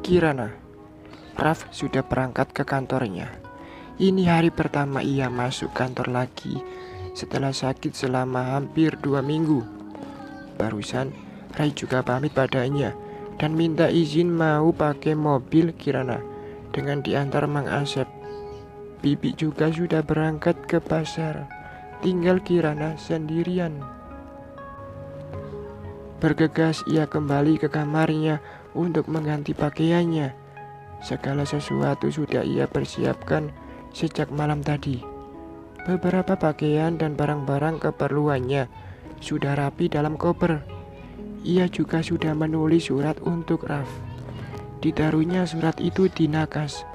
Kirana. Raf sudah berangkat ke kantornya. Ini hari pertama ia masuk kantor lagi setelah sakit selama hampir 2 minggu. Barusan Rai juga pamit padanya dan minta izin mau pakai mobil Kirana dengan diantar Mang Asep. Bibi juga sudah berangkat ke pasar. Tinggal Kirana sendirian. Bergegas ia kembali ke kamarnya untuk mengganti pakaiannya. Segala sesuatu sudah ia persiapkan sejak malam tadi. Beberapa pakaian dan barang-barang keperluannya sudah rapi dalam koper. Ia juga sudah menulis surat untuk Raf. Ditaruhnya surat itu di nakas,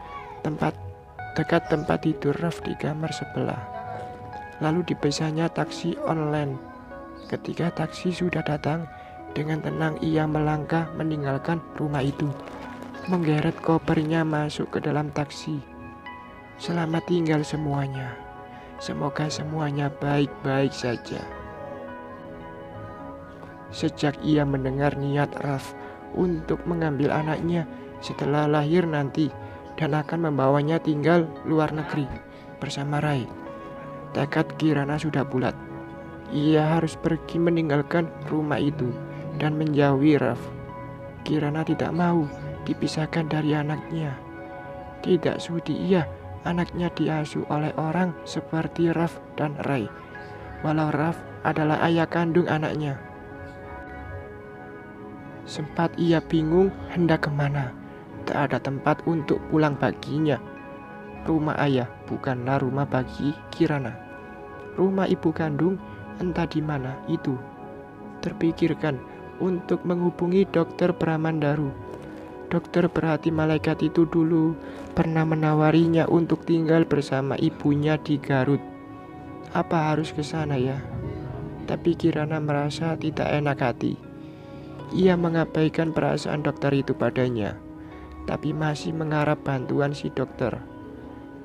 dekat tempat tidur Raf di kamar sebelah. Lalu dipesannya taksi online. Ketika taksi sudah datang, dengan tenang ia melangkah meninggalkan rumah itu, menggeret kopernya masuk ke dalam taksi. Selamat tinggal semuanya. Semoga semuanya baik-baik saja. Sejak ia mendengar niat Raf untuk mengambil anaknya setelah lahir nanti dan akan membawanya tinggal luar negeri bersama Rai, tekad Kirana sudah bulat. Ia harus pergi meninggalkan rumah itu dan menjauhi Raf. Kirana tidak mau dipisahkan dari anaknya. Tidak sudi ia anaknya diasuh oleh orang seperti Raf dan Rai, walau Raf adalah ayah kandung anaknya. Sempat ia bingung hendak kemana. Tak ada tempat untuk pulang baginya. Rumah ayah bukanlah rumah bagi Kirana. Rumah ibu kandung entah di mana itu. Terpikirkan untuk menghubungi dokter Pramandaru. Dokter berhati malaikat itu dulu pernah menawarinya untuk tinggal bersama ibunya di Garut. Apa harus ke sana ya? Tapi Kirana merasa tidak enak hati. Ia mengabaikan perasaan dokter itu padanya, tapi masih mengharap bantuan si dokter.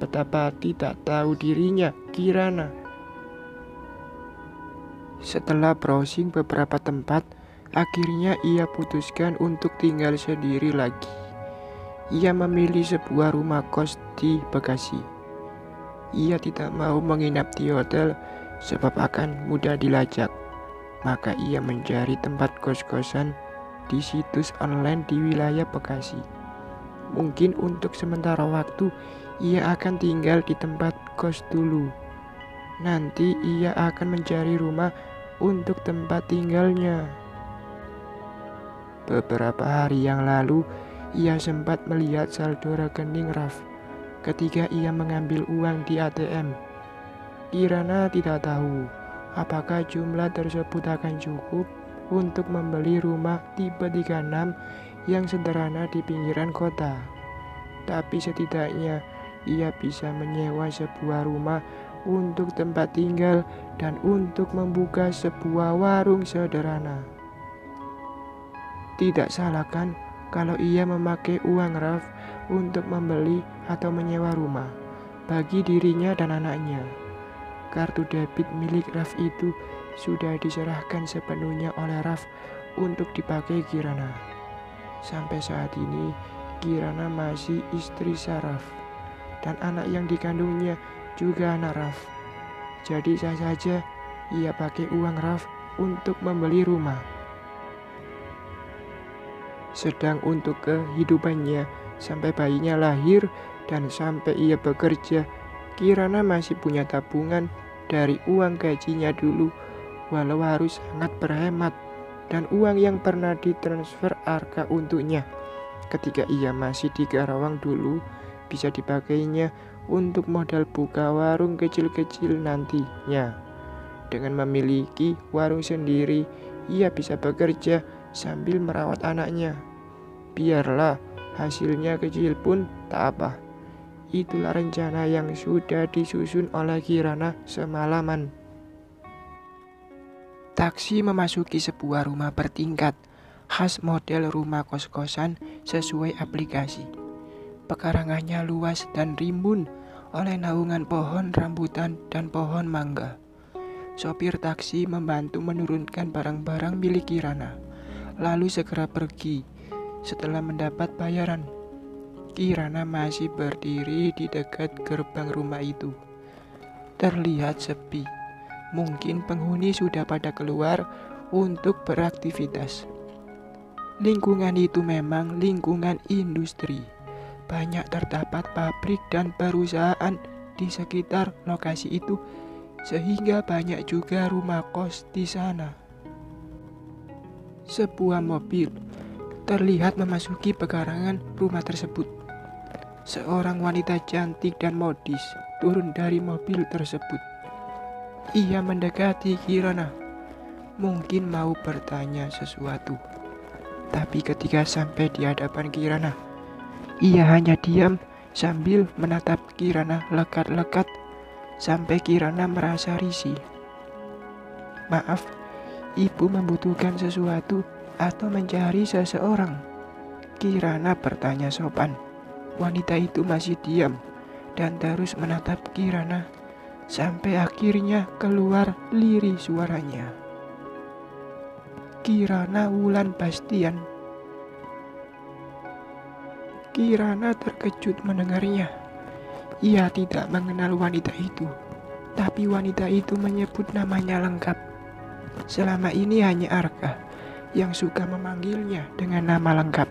Betapa tidak tahu dirinya Kirana. Setelah browsing beberapa tempat, akhirnya ia putuskan untuk tinggal sendiri lagi. Ia memilih sebuah rumah kos di Bekasi. Ia tidak mau menginap di hotel sebab akan mudah dilacak. Maka ia mencari tempat kos-kosan di situs online di wilayah Bekasi. Mungkin untuk sementara waktu ia akan tinggal di tempat kos dulu. Nanti ia akan mencari rumah untuk tempat tinggalnya. Beberapa hari yang lalu ia sempat melihat saldo rekening Raf ketika ia mengambil uang di ATM. Kirana tidak tahu apakah jumlah tersebut akan cukup untuk membeli rumah tipe 36 yang sederhana di pinggiran kota. Tapi setidaknya ia bisa menyewa sebuah rumah untuk tempat tinggal dan untuk membuka sebuah warung sederhana. Tidak salah kan kalau ia memakai uang Raf untuk membeli atau menyewa rumah bagi dirinya dan anaknya. Kartu debit milik Raf itu sudah diserahkan sepenuhnya oleh Raf untuk dipakai Kirana. Sampai saat ini Kirana masih istri Saraf dan anak yang dikandungnya juga anak Raf. Jadi sah saja ia pakai uang Raf untuk membeli rumah. Sedang untuk kehidupannya sampai bayinya lahir dan sampai ia bekerja, Kirana masih punya tabungan dari uang gajinya dulu, walau harus sangat berhemat, dan uang yang pernah ditransfer Arka untuknya ketika ia masih di Karawang dulu bisa dipakainya untuk modal buka warung kecil-kecil nantinya. Dengan memiliki warung sendiri, ia bisa bekerja sambil merawat anaknya. Biarlah hasilnya kecil pun tak apa. Itulah rencana yang sudah disusun oleh Kirana semalaman. Taksi memasuki sebuah rumah bertingkat, khas model rumah kos-kosan sesuai aplikasi. Pekarangannya luas dan rimbun oleh naungan pohon rambutan dan pohon mangga. Sopir taksi membantu menurunkan barang-barang milik Kirana, lalu segera pergi setelah mendapat bayaran. Kirana masih berdiri di dekat gerbang rumah itu. Terlihat sepi. Mungkin penghuni sudah pada keluar untuk beraktivitas. Lingkungan itu memang lingkungan industri. Banyak terdapat pabrik dan perusahaan di sekitar lokasi itu, sehingga banyak juga rumah kos di sana. Sebuah mobil terlihat memasuki pekarangan rumah tersebut. Seorang wanita cantik dan modis turun dari mobil tersebut. Ia mendekati Kirana, mungkin mau bertanya sesuatu. Tapi ketika sampai di hadapan Kirana, ia hanya diam sambil menatap Kirana lekat-lekat sampai Kirana merasa risih. "Maaf, ibu membutuhkan sesuatu atau mencari seseorang?" Kirana bertanya sopan. Wanita itu masih diam dan terus menatap Kirana sampai akhirnya keluar lirih suaranya. "Kirana Wulan Bastian." Kirana terkejut mendengarnya. Ia tidak mengenal wanita itu, tapi wanita itu menyebut namanya lengkap. Selama ini hanya Arka yang suka memanggilnya dengan nama lengkap,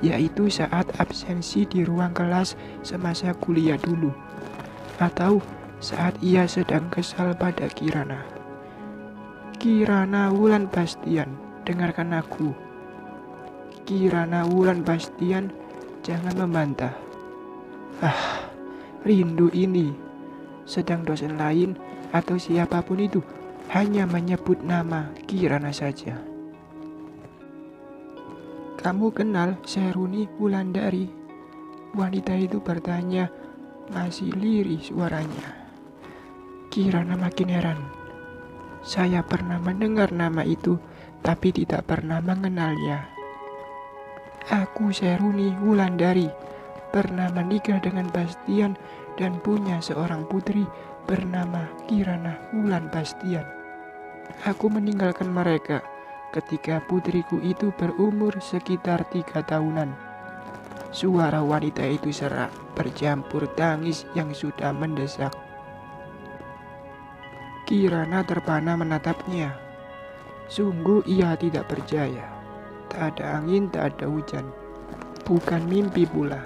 yaitu saat absensi di ruang kelas semasa kuliah dulu, atau saat ia sedang kesal pada Kirana. "Kirana Wulan Bastian, dengarkan aku. Kirana Wulan Bastian, jangan membantah." Rindu ini. Sedang dosen lain atau siapapun itu hanya menyebut nama Kirana saja. "Kamu kenal Seruni Wulandari?" Wanita itu bertanya, masih lirih suaranya. Kirana makin heran. "Saya pernah mendengar nama itu, tapi tidak pernah mengenalnya." "Aku Seruni Wulandari, pernah menikah dengan Bastian dan punya seorang putri bernama Kirana Wulan Bastian. Aku meninggalkan mereka ketika putriku itu berumur sekitar 3 tahunan. Suara wanita itu serak, bercampur tangis yang sudah mendesak. Kirana terpana menatapnya. Sungguh ia tidak percaya. Tak ada angin, tak ada hujan. Bukan mimpi pula.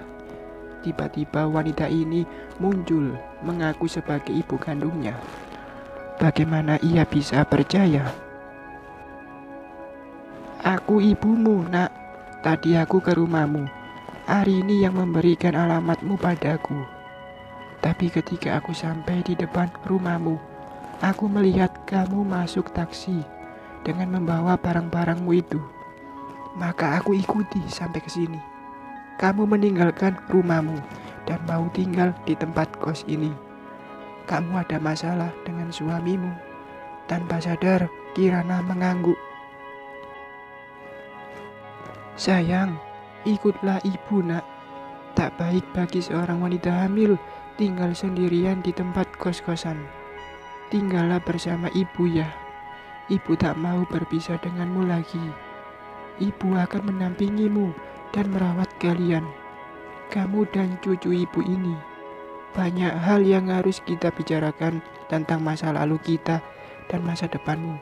Tiba-tiba wanita ini muncul mengaku sebagai ibu kandungnya. Bagaimana ia bisa percaya? "Aku ibumu, nak. Tadi aku ke rumahmu. Arini yang memberikan alamatmu padaku. Tapi ketika aku sampai di depan rumahmu, aku melihat kamu masuk taksi dengan membawa barang-barangmu itu. Maka aku ikuti sampai ke sini. Kamu meninggalkan rumahmu dan mau tinggal di tempat kos ini. Kamu ada masalah dengan suamimu." Tanpa sadar, Kirana mengangguk. "Sayang, ikutlah ibu, nak. Tak baik bagi seorang wanita hamil tinggal sendirian di tempat kos-kosan. Tinggallah bersama ibu ya. Ibu tak mau berpisah denganmu lagi. Ibu akan mendampingimu dan merawat kalian, kamu dan cucu ibu ini. Banyak hal yang harus kita bicarakan tentang masa lalu kita dan masa depanmu."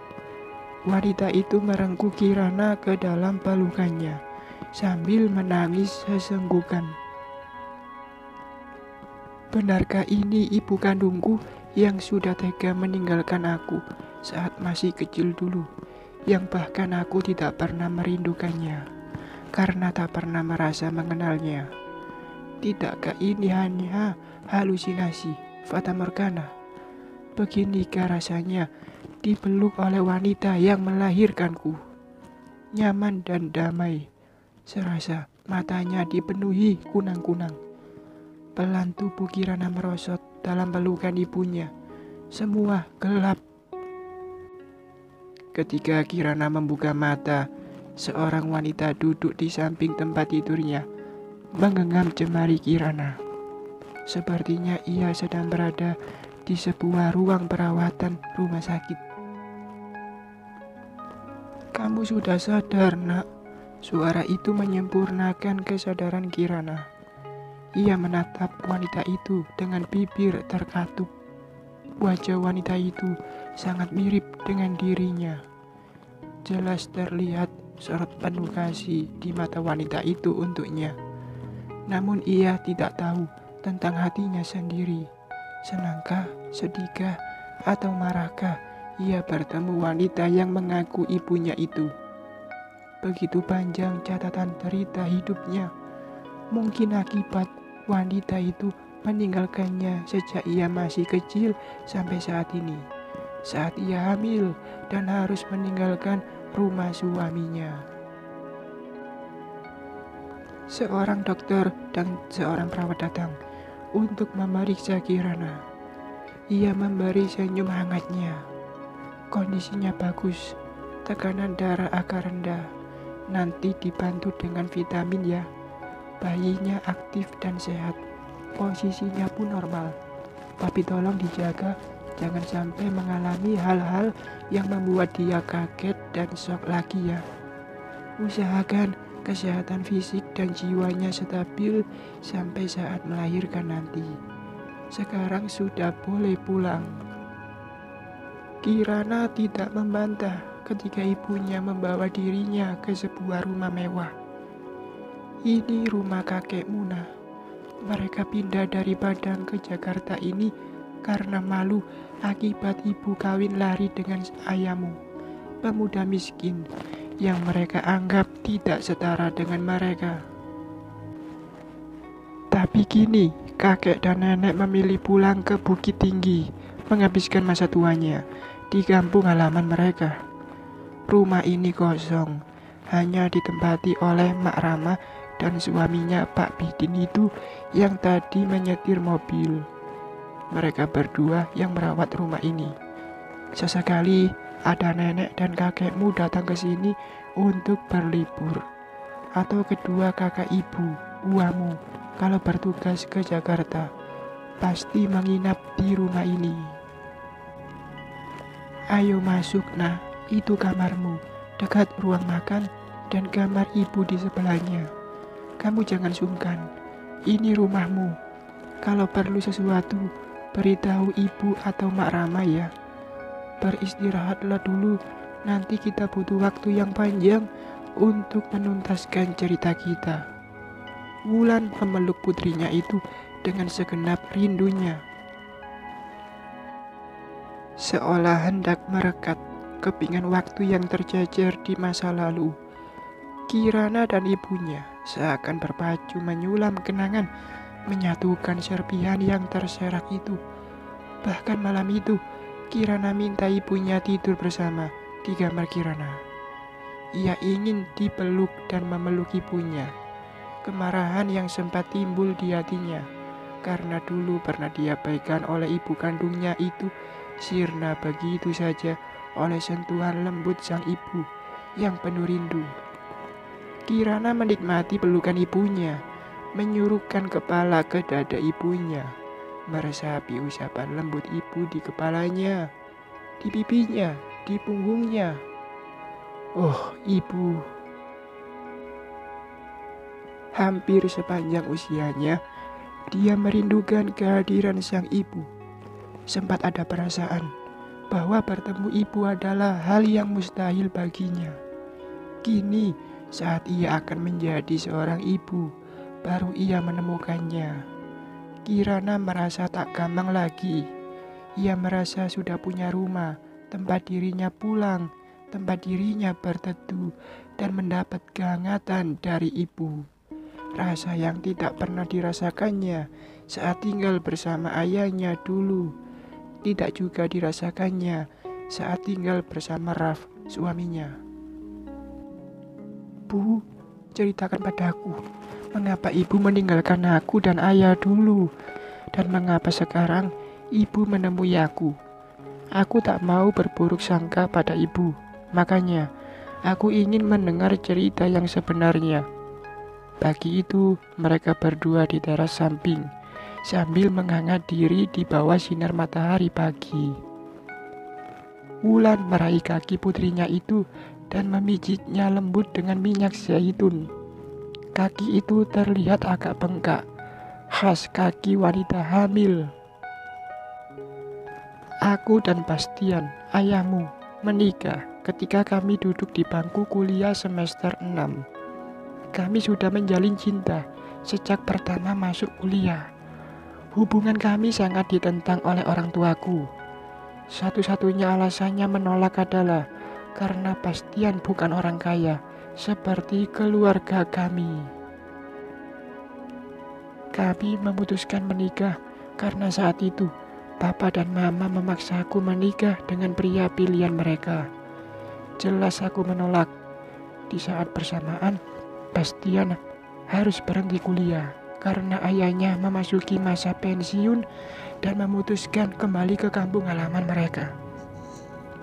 Wanita itu merengkuh Kirana ke dalam pelukannya sambil menangis sesenggukan. "Benarkah ini ibu kandungku yang sudah tega meninggalkan aku saat masih kecil dulu, yang bahkan aku tidak pernah merindukannya karena tak pernah merasa mengenalnya? Tidakkah ini hanya halusinasi fata morgana? Beginikah rasanya dipeluk oleh wanita yang melahirkanku? Nyaman dan damai, serasa matanya dipenuhi kunang-kunang. Pelan tubuh Kirana merosot dalam pelukan ibunya. Semua gelap. Ketika Kirana membuka mata, seorang wanita duduk di samping tempat tidurnya, menggenggam jemari Kirana. Sepertinya ia sedang berada di sebuah ruang perawatan rumah sakit. "Kamu sudah sadar, nak?" Suara itu menyempurnakan kesadaran Kirana. Ia menatap wanita itu dengan bibir terkatup. Wajah wanita itu sangat mirip dengan dirinya. Jelas terlihat sorot penuh kasih di mata wanita itu untuknya. Namun ia tidak tahu tentang hatinya sendiri. Senangkah, sedihkah, atau marahkah ia bertemu wanita yang mengaku ibunya itu? Begitu panjang catatan derita hidupnya. Mungkin akibat wanita itu meninggalkannya sejak ia masih kecil sampai saat ini. Saat ia hamil dan harus meninggalkan rumah suaminya. Seorang dokter dan seorang perawat datang untuk memeriksa Kirana. Ia memberi senyum hangatnya. Kondisinya bagus, tekanan darah agak rendah. Nanti dibantu dengan vitamin ya. Bayinya aktif dan sehat, posisinya pun normal. Tapi tolong dijaga, jangan sampai mengalami hal-hal yang membuat dia kaget dan shock lagi ya. Usahakan kesehatan fisik dan jiwanya stabil sampai saat melahirkan nanti. Sekarang sudah boleh pulang. Kirana tidak membantah ketika ibunya membawa dirinya ke sebuah rumah mewah. Ini rumah kakek Muna. Mereka pindah dari Padang ke Jakarta ini karena malu akibat ibu kawin lari dengan ayahmu, pemuda miskin yang mereka anggap tidak setara dengan mereka. Tapi kini kakek dan nenek memilih pulang ke Bukit Tinggi, menghabiskan masa tuanya di kampung halaman mereka. Rumah ini kosong, hanya ditempati oleh Mak Rama dan suaminya Pak Bidin itu yang tadi menyetir mobil. Mereka berdua yang merawat rumah ini. Sesekali ada nenek dan kakekmu datang ke sini untuk berlibur. Atau kedua kakak ibu, uamu, kalau bertugas ke Jakarta, pasti menginap di rumah ini. Ayo masuk nah, itu kamarmu, dekat ruang makan dan kamar ibu di sebelahnya. Kamu jangan sungkan, ini rumahmu. Kalau perlu sesuatu, beritahu ibu atau Mak Rama ya. Beristirahatlah dulu, nanti kita butuh waktu yang panjang untuk menuntaskan cerita kita. Wulan memeluk putrinya itu dengan segenap rindunya. Seolah hendak merekat kepingan waktu yang tercecer di masa lalu. Kirana dan ibunya seakan berpacu menyulam kenangan, menyatukan serpihan yang terserak itu. Bahkan malam itu, Kirana minta ibunya tidur bersama di kamar Kirana. Ia ingin dipeluk dan memeluk ibunya. Kemarahan yang sempat timbul di hatinya karena dulu pernah diabaikan oleh ibu kandungnya itu sirna begitu saja oleh sentuhan lembut sang ibu yang penuh rindu. Kirana menikmati pelukan ibunya, menyurukkan kepala ke dada ibunya, meresapi usapan lembut ibu di kepalanya, di pipinya, di punggungnya. Oh, ibu. Hampir sepanjang usianya, dia merindukan kehadiran sang ibu. Sempat ada perasaan bahwa bertemu ibu adalah hal yang mustahil baginya. Kini, saat ia akan menjadi seorang ibu, baru ia menemukannya. Kirana merasa tak gampang lagi. Ia merasa sudah punya rumah, tempat dirinya pulang, tempat dirinya berteduh, dan mendapat kehangatan dari ibu. Rasa yang tidak pernah dirasakannya saat tinggal bersama ayahnya dulu. Tidak juga dirasakannya saat tinggal bersama Raf, suaminya. Bu, ceritakan padaku, mengapa ibu meninggalkan aku dan ayah dulu, dan mengapa sekarang ibu menemui aku. Aku tak mau berburuk sangka pada ibu, makanya aku ingin mendengar cerita yang sebenarnya. Pagi itu mereka berdua di teras samping, sambil menghangat diri di bawah sinar matahari pagi. Wulan meraih kaki putrinya itu dan memijitnya lembut dengan minyak zaitun. Kaki itu terlihat agak bengkak. khas kaki wanita hamil. Aku dan Bastian, ayahmu, menikah ketika kami duduk di bangku kuliah semester 6. Kami sudah menjalin cinta sejak pertama masuk kuliah. Hubungan kami sangat ditentang oleh orang tuaku. Satu-satunya alasannya menolak adalah karena Bastian bukan orang kaya seperti keluarga kami. Kami memutuskan menikah karena saat itu Papa dan Mama memaksaku menikah dengan pria pilihan mereka. Jelas aku menolak. Di saat bersamaan, Bastian harus berhenti kuliah karena ayahnya memasuki masa pensiun dan memutuskan kembali ke kampung halaman mereka.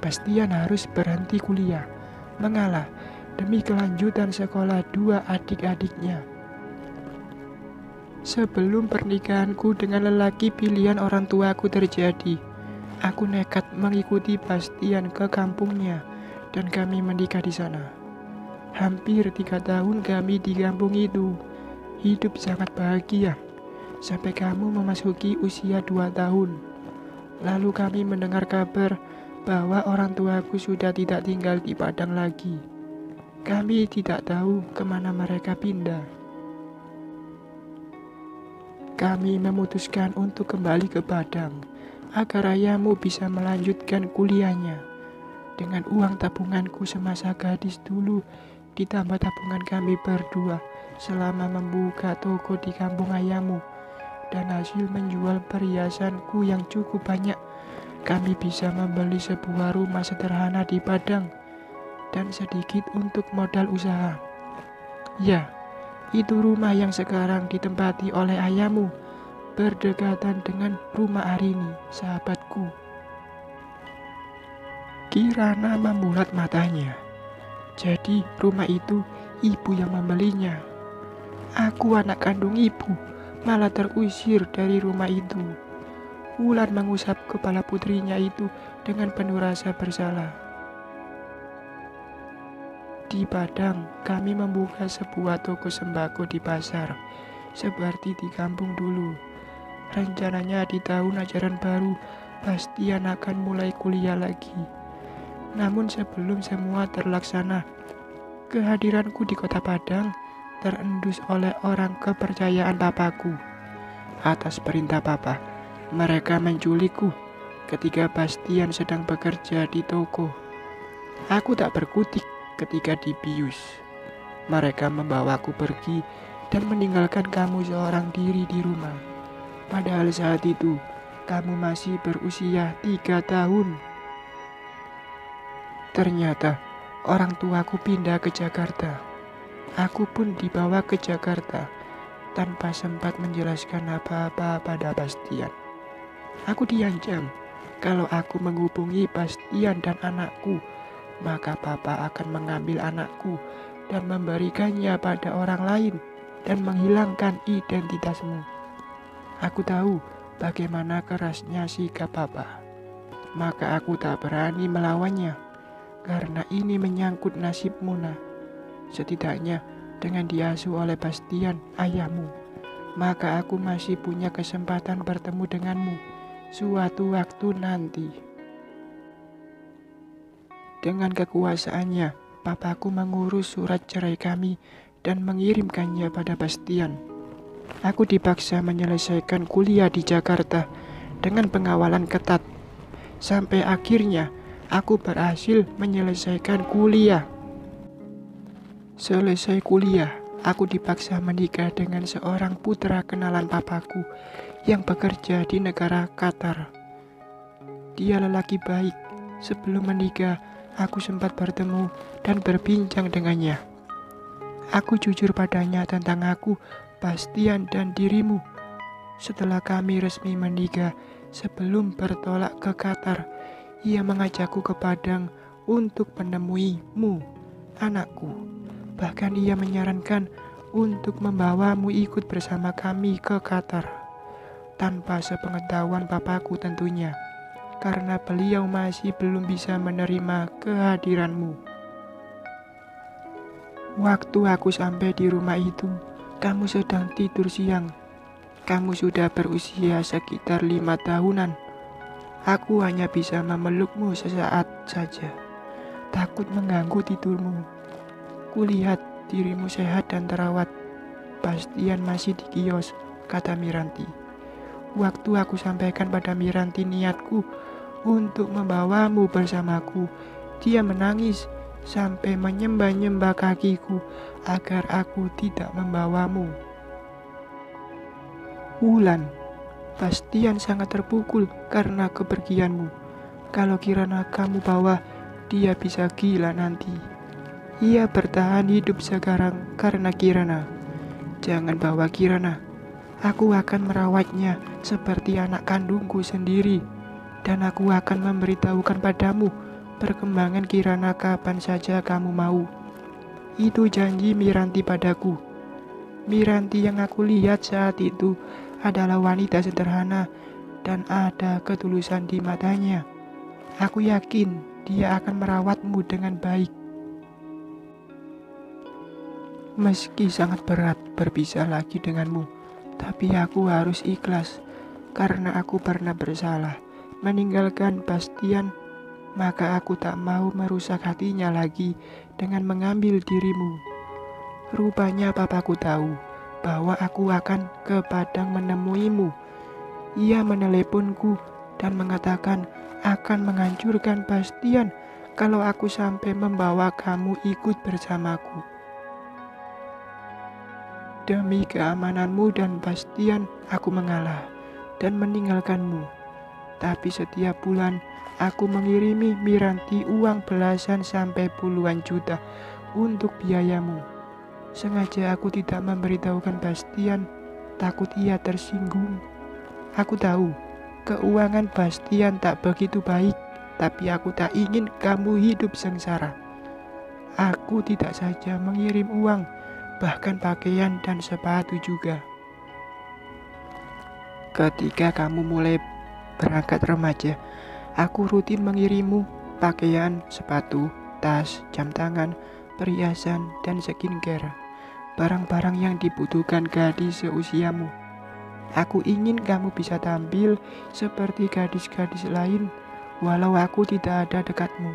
Bastian harus berhenti kuliah, mengalah demi kelanjutan sekolah dua adik-adiknya. Sebelum pernikahanku dengan lelaki pilihan orang tuaku terjadi, aku nekat mengikuti Bastian ke kampungnya dan kami menikah di sana. Hampir 3 tahun kami di kampung itu. Hidup sangat bahagia sampai kamu memasuki usia 2 tahun. Lalu kami mendengar kabar bahwa orang tuaku sudah tidak tinggal di Padang lagi. Kami tidak tahu kemana mereka pindah. Kami memutuskan untuk kembali ke Padang agar ayahmu bisa melanjutkan kuliahnya. Dengan uang tabunganku semasa gadis dulu, ditambah tabungan kami berdua selama membuka toko di kampung ayahmu, dan hasil menjual perhiasanku yang cukup banyak, kami bisa membeli sebuah rumah sederhana di Padang dan sedikit untuk modal usaha. Ya, itu rumah yang sekarang ditempati oleh ayahmu, berdekatan dengan rumah Arini, sahabatku. Kirana membulat matanya. Jadi rumah itu ibu yang membelinya. Aku anak kandung ibu, malah terusir dari rumah itu. Wulan mengusap kepala putrinya itu dengan penuh rasa bersalah. Di Padang, kami membuka sebuah toko sembako di pasar, seperti di kampung dulu. Rencananya di tahun ajaran baru, Bastian akan mulai kuliah lagi. Namun sebelum semua terlaksana, kehadiranku di kota Padang terendus oleh orang kepercayaan papaku. Atas perintah papa, mereka menculikku ketika Bastian sedang bekerja di toko. Aku tak berkutik ketika dibius. Mereka membawaku pergi dan meninggalkan kamu seorang diri di rumah. Padahal saat itu, kamu masih berusia 3 tahun. Ternyata, orang tuaku pindah ke Jakarta. Aku pun dibawa ke Jakarta tanpa sempat menjelaskan apa-apa pada Bastian. Aku diancam kalau aku menghubungi Bastian dan anakku, maka papa akan mengambil anakku dan memberikannya pada orang lain dan menghilangkan identitasmu. Aku tahu bagaimana kerasnya sikap papa, maka aku tak berani melawannya karena ini menyangkut nasib Muna. Setidaknya dengan diasuh oleh Bastian, ayahmu, maka aku masih punya kesempatan bertemu denganmu suatu waktu nanti. Dengan kekuasaannya, papaku mengurus surat cerai kami dan mengirimkannya pada Bastian. Aku dipaksa menyelesaikan kuliah di Jakarta dengan pengawalan ketat. Sampai akhirnya, aku berhasil menyelesaikan kuliah. Selesai kuliah, aku dipaksa menikah dengan seorang putra kenalan papaku yang bekerja di negara Qatar. Dia lelaki baik. Sebelum menikah, aku sempat bertemu dan berbincang dengannya. Aku jujur padanya tentang aku, Bastian, dan dirimu. Setelah kami resmi menikah, sebelum bertolak ke Qatar, ia mengajakku ke Padang untuk menemuimu, anakku. Bahkan ia menyarankan untuk membawamu ikut bersama kami ke Qatar. Tanpa sepengetahuan papaku tentunya, karena beliau masih belum bisa menerima kehadiranmu. Waktu aku sampai di rumah itu, kamu sedang tidur siang. Kamu sudah berusia sekitar 5 tahunan. Aku hanya bisa memelukmu sesaat saja. Takut mengganggu tidurmu. Kulihat dirimu sehat dan terawat. Bastian masih di kios, kata Miranti. Waktu aku sampaikan pada Miranti niatku untuk membawamu bersamaku, dia menangis sampai menyembah-nyembah kakiku agar aku tidak membawamu. Wulan, Bastian sangat terpukul karena kepergianmu. Kalau Kirana kamu bawa, dia bisa gila nanti. Ia bertahan hidup sekarang karena Kirana. Jangan bawa Kirana. Aku akan merawatnya seperti anak kandungku sendiri. Dan aku akan memberitahukan padamu perkembangan Kirana kapan saja kamu mau. Itu janji Miranti padaku. Miranti yang aku lihat saat itu adalah wanita sederhana dan ada ketulusan di matanya. Aku yakin dia akan merawatmu dengan baik. Meski sangat berat berpisah lagi denganmu, tapi aku harus ikhlas karena aku pernah bersalah meninggalkan Bastian. Maka aku tak mau merusak hatinya lagi dengan mengambil dirimu. Rupanya papaku tahu bahwa aku akan ke Padang menemuimu. Ia meneleponku dan mengatakan akan menghancurkan Bastian kalau aku sampai membawa kamu ikut bersamaku. Demi keamananmu dan Bastian, aku mengalah dan meninggalkanmu. Tapi setiap bulan aku mengirimi Miranti uang belasan sampai puluhan juta untuk biayamu. Sengaja aku tidak memberitahukan Bastian, takut ia tersinggung. Aku tahu keuangan Bastian tak begitu baik, tapi aku tak ingin kamu hidup sengsara. Aku tidak saja mengirim uang, bahkan pakaian dan sepatu juga. Ketika kamu mulai berangkat remaja, aku rutin mengirimmu pakaian, sepatu, tas, jam tangan, perhiasan, dan skincare. Barang-barang yang dibutuhkan gadis seusiamu. Aku ingin kamu bisa tampil seperti gadis-gadis lain walau aku tidak ada dekatmu.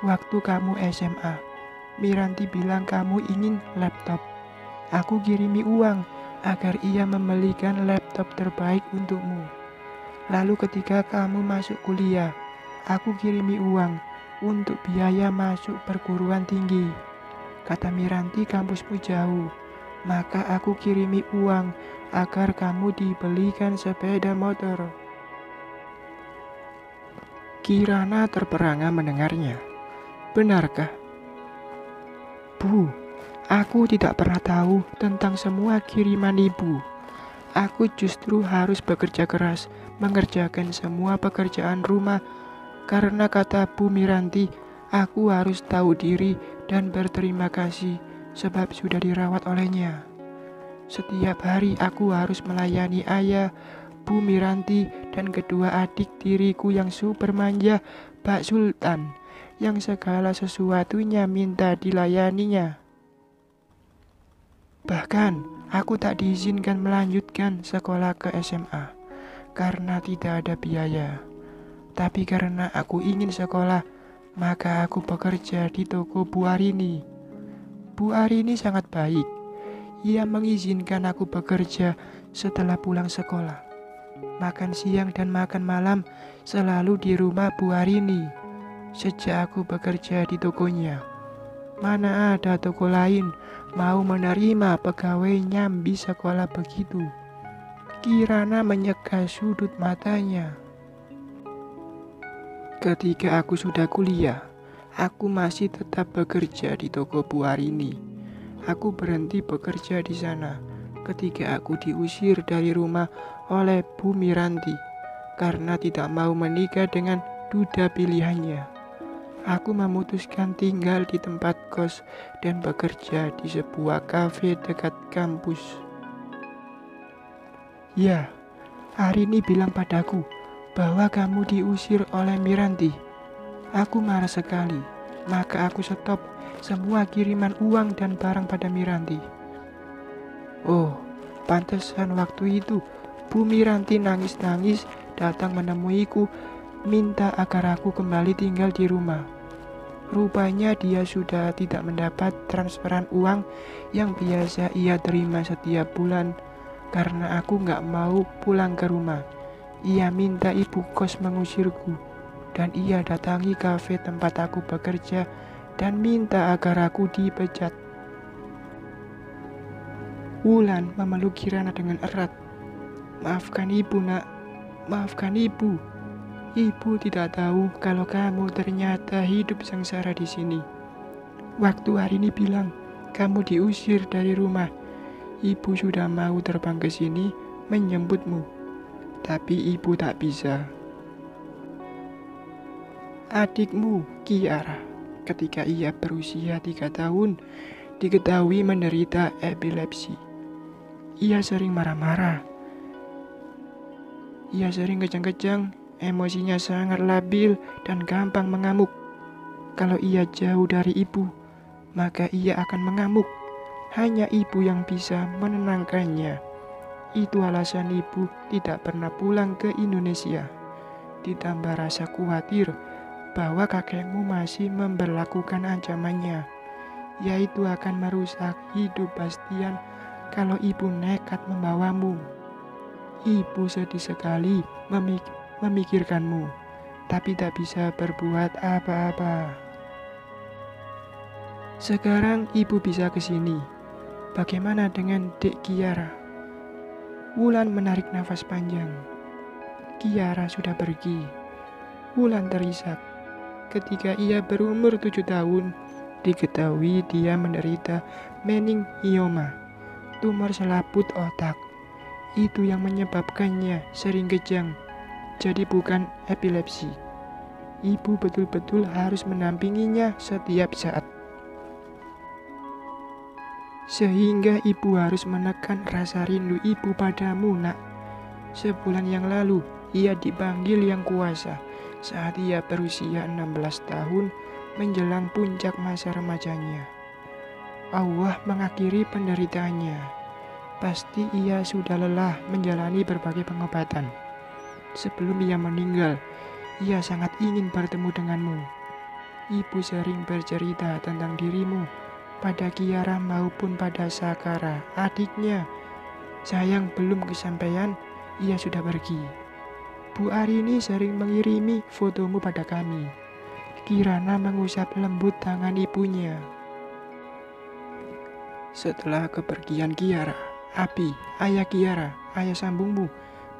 Waktu kamu SMA, Miranti bilang kamu ingin laptop. Aku kirimi uang agar ia membelikan laptop terbaik untukmu. Lalu ketika kamu masuk kuliah, aku kirimi uang untuk biaya masuk perguruan tinggi. Kata Miranti kampusmu jauh, maka aku kirimi uang agar kamu dibelikan sepeda motor. Kirana terperangah mendengarnya. Benarkah? Bu, aku tidak pernah tahu tentang semua kiriman ibu. Aku justru harus bekerja keras mengerjakan semua pekerjaan rumah karena kata Bu Miranti, aku harus tahu diri dan berterima kasih sebab sudah dirawat olehnya. Setiap hari aku harus melayani ayah, Bu Miranti, dan kedua adik tiriku yang super manja, Pak Sultan, yang segala sesuatunya minta dilayaninya. Bahkan aku tak diizinkan melanjutkan sekolah ke SMA karena tidak ada biaya. Tapi karena aku ingin sekolah, maka aku bekerja di toko Bu Arini. Bu Arini sangat baik. Ia mengizinkan aku bekerja setelah pulang sekolah. Makan siang dan makan malam selalu di rumah Bu Arini. Sejak aku bekerja di tokonya, mana ada toko lain mau menerima pegawai nyambi sekolah begitu. Kirana menyeka sudut matanya. Ketika aku sudah kuliah, aku masih tetap bekerja di toko Bu Arini. Aku berhenti bekerja di sana ketika aku diusir dari rumah oleh Bu Miranti karena tidak mau menikah dengan duda pilihannya. Aku memutuskan tinggal di tempat kos dan bekerja di sebuah kafe dekat kampus. Ya, Arini bilang padaku bahwa kamu diusir oleh Miranti. Aku marah sekali, maka aku stop semua kiriman uang dan barang pada Miranti. Oh, Pantesan waktu itu Bumi Ranti nangis-nangis datang menemuiku, minta agar aku kembali tinggal di rumah. Rupanya dia sudah tidak mendapat transferan uang yang biasa ia terima setiap bulan karena aku nggak mau pulang ke rumah. Ia minta ibu kos mengusirku dan ia datangi kafe tempat aku bekerja dan minta agar aku dipecat. Wulan memeluk Kirana dengan erat. Maafkan ibu nak, maafkan ibu. Ibu tidak tahu kalau kamu ternyata hidup sengsara di sini. Waktu hari ini bilang kamu diusir dari rumah. Ibu sudah mau terbang ke sini menjemputmu, tapi ibu tak bisa. Adikmu, Kiara, ketika ia berusia 3 tahun, diketahui menderita epilepsi. Ia sering marah-marah. Ia sering kejang-kejang, emosinya sangat labil dan gampang mengamuk. Kalau ia jauh dari ibu, maka ia akan mengamuk. Hanya ibu yang bisa menenangkannya. Itu alasan ibu tidak pernah pulang ke Indonesia. Ditambah rasa khawatir bahwa kakekmu masih memberlakukan ancamannya, yaitu akan merusak hidup Bastian kalau ibu nekat membawamu. Ibu sedih sekali memikirkanmu, tapi tak bisa berbuat apa-apa. Sekarang ibu bisa ke sini. Bagaimana dengan Dek Kiara? Wulan menarik nafas panjang. Kiara sudah pergi. Wulan terisak. Ketika ia berumur 7 tahun, diketahui dia menderita meningioma, tumor selaput otak. Itu yang menyebabkannya sering kejang, jadi bukan epilepsi. Ibu betul-betul harus mendampinginya setiap saat. Sehingga ibu harus menekan rasa rindu ibu padamu, nak. Sebulan yang lalu, ia dipanggil Yang Kuasa saat ia berusia 16 tahun menjelang puncak masa remajanya. Allah mengakhiri penderitaannya. Pasti ia sudah lelah menjalani berbagai pengobatan. Sebelum ia meninggal, ia sangat ingin bertemu denganmu. Ibu sering bercerita tentang dirimu pada Kiara maupun pada Sakara, adiknya. Sayang belum kesampaian, ia sudah pergi. Bu Arini sering mengirimi fotomu pada kami. Kirana mengusap lembut tangan ibunya. Setelah kepergian Kiara, Abi, ayah Kiara, ayah sambungmu,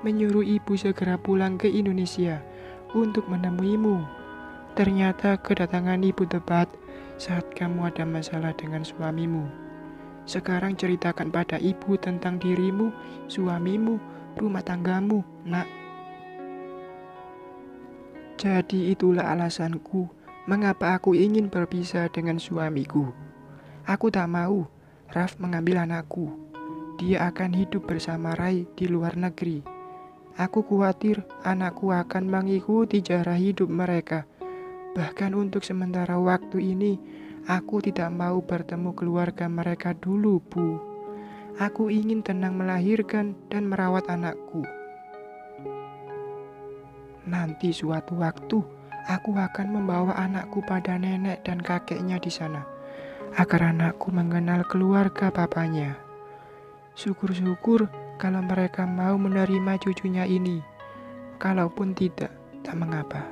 menyuruh ibu segera pulang ke Indonesia untuk menemuimu. Ternyata kedatangan ibu tepat saat kamu ada masalah dengan suamimu. Sekarang ceritakan pada ibu tentang dirimu, suamimu, rumah tanggamu, nak. Jadi itulah alasanku mengapa aku ingin berpisah dengan suamiku. Aku tak mau Raf mengambil anakku. Dia akan hidup bersama Rai di luar negeri. Aku khawatir anakku akan mengikuti cara hidup mereka. Bahkan untuk sementara waktu ini, aku tidak mau bertemu keluarga mereka dulu, Bu. Aku ingin tenang melahirkan dan merawat anakku. Nanti suatu waktu, aku akan membawa anakku pada nenek dan kakeknya di sana, agar anakku mengenal keluarga papanya. Syukur-syukur kalau mereka mau menerima cucunya ini. Kalaupun tidak, tak mengapa.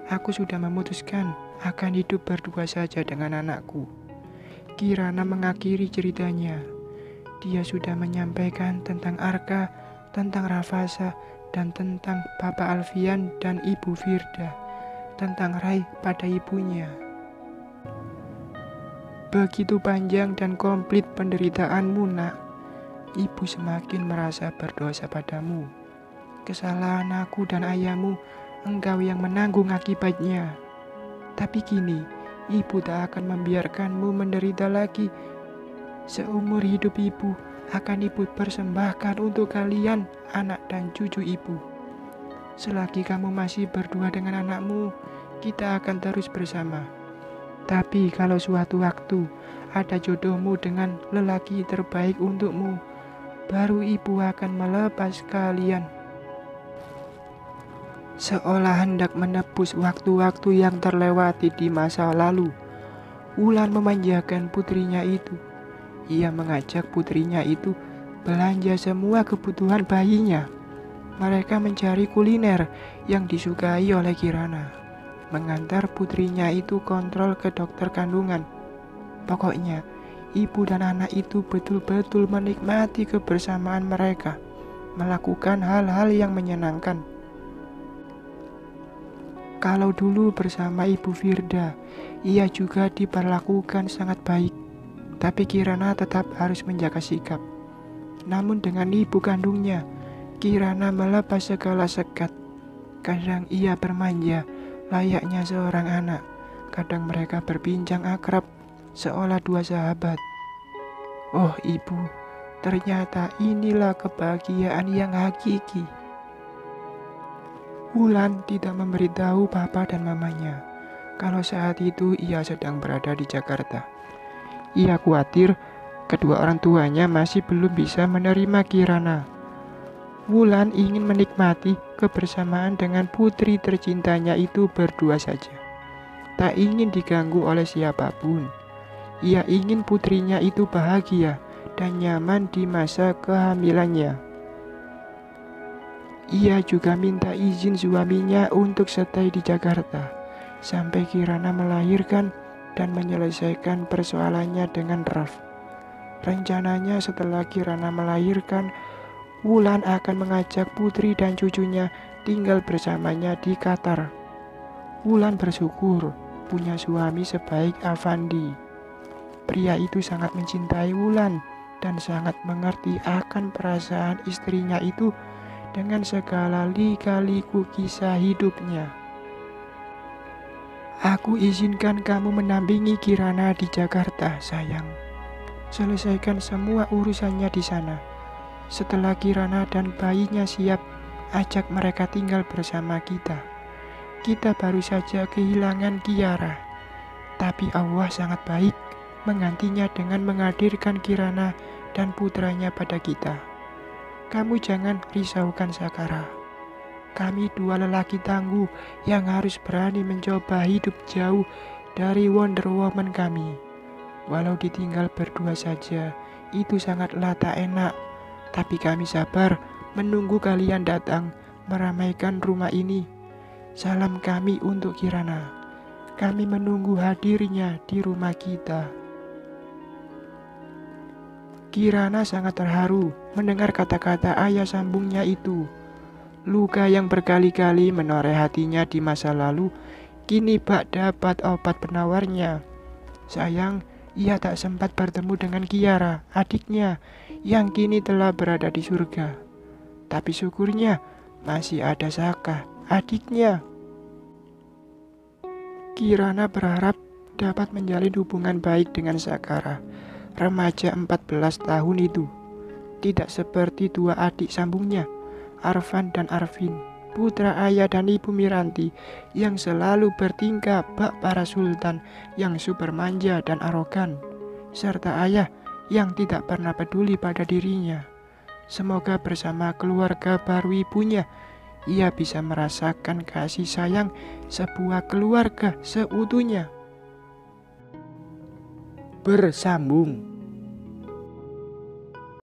Aku sudah memutuskan akan hidup berdua saja dengan anakku. Kirana mengakhiri ceritanya. Dia sudah menyampaikan tentang Arka, tentang Rafasa, dan tentang Papa Alfian dan Ibu Firda, tentang Rai pada ibunya. Begitu panjang dan komplit penderitaanmu, nak. Ibu semakin merasa berdosa padamu. Kesalahan aku dan ayahmu, engkau yang menanggung akibatnya. Tapi kini, ibu tak akan membiarkanmu menderita lagi. Seumur hidup ibu akan ibu persembahkan untuk kalian, anak dan cucu ibu. Selagi kamu masih berdua dengan anakmu, kita akan terus bersama. Tapi kalau suatu waktu ada jodohmu dengan lelaki terbaik untukmu, baru ibu akan melepas kalian. Seolah hendak menebus waktu-waktu yang terlewati di masa lalu, Wulan memanjakan putrinya itu. Ia mengajak putrinya itu belanja semua kebutuhan bayinya. Mereka mencari kuliner yang disukai oleh Kirana, mengantar putrinya itu kontrol ke dokter kandungan. Pokoknya, ibu dan anak itu betul-betul menikmati kebersamaan mereka, melakukan hal-hal yang menyenangkan. Kalau dulu bersama Ibu Firda, ia juga diperlakukan sangat baik, tapi Kirana tetap harus menjaga sikap. Namun dengan ibu kandungnya, Kirana melepas segala sekat. Kadang ia bermanja, layaknya seorang anak. Kadang mereka berbincang akrab, seolah dua sahabat. Oh ibu, ternyata inilah kebahagiaan yang hakiki. Wulan tidak memberitahu papa dan mamanya kalau saat itu ia sedang berada di Jakarta. Ia khawatir kedua orang tuanya masih belum bisa menerima Kirana. Wulan ingin menikmati kebersamaan dengan putri tercintanya itu berdua saja. Tak ingin diganggu oleh siapapun. Ia ingin putrinya itu bahagia dan nyaman di masa kehamilannya. Ia juga minta izin suaminya untuk stay di Jakarta sampai Kirana melahirkan dan menyelesaikan persoalannya dengan Raf. Rencananya setelah Kirana melahirkan, Wulan akan mengajak putri dan cucunya tinggal bersamanya di Qatar. Wulan bersyukur punya suami sebaik Afandi. Pria itu sangat mencintai Wulan dan sangat mengerti akan perasaan istrinya itu dengan segala lika-liku kisah hidupnya. Aku izinkan kamu mendampingi Kirana di Jakarta, sayang. Selesaikan semua urusannya di sana. Setelah Kirana dan bayinya siap, ajak mereka tinggal bersama kita. Kita baru saja kehilangan Kiara, tapi Allah sangat baik menggantinya dengan menghadirkan Kirana dan putranya pada kita. Kamu jangan risaukan Sakara. Kami dua lelaki tangguh yang harus berani mencoba hidup jauh dari Wonder Woman kami. Walau ditinggal berdua saja, itu sangatlah tak enak. Tapi kami sabar menunggu kalian datang meramaikan rumah ini. Salam kami untuk Kirana. Kami menunggu hadirnya di rumah kita. Kirana sangat terharu mendengar kata-kata ayah sambungnya itu. Luka yang berkali-kali menoreh hatinya di masa lalu, kini bak dapat obat penawarnya. Sayang, ia tak sempat bertemu dengan Kiara, adiknya, yang kini telah berada di surga. Tapi syukurnya, masih ada Saka, adiknya. Kirana berharap dapat menjalin hubungan baik dengan Sakara, remaja 14 tahun itu. Tidak seperti dua adik sambungnya, Arfan dan Arvin, putra ayah dan ibu Miranti, yang selalu bertingkah bak para sultan yang super manja dan arogan, serta ayah yang tidak pernah peduli pada dirinya. Semoga bersama keluarga baru ibunya, ia bisa merasakan kasih sayang sebuah keluarga seutuhnya. Bersambung.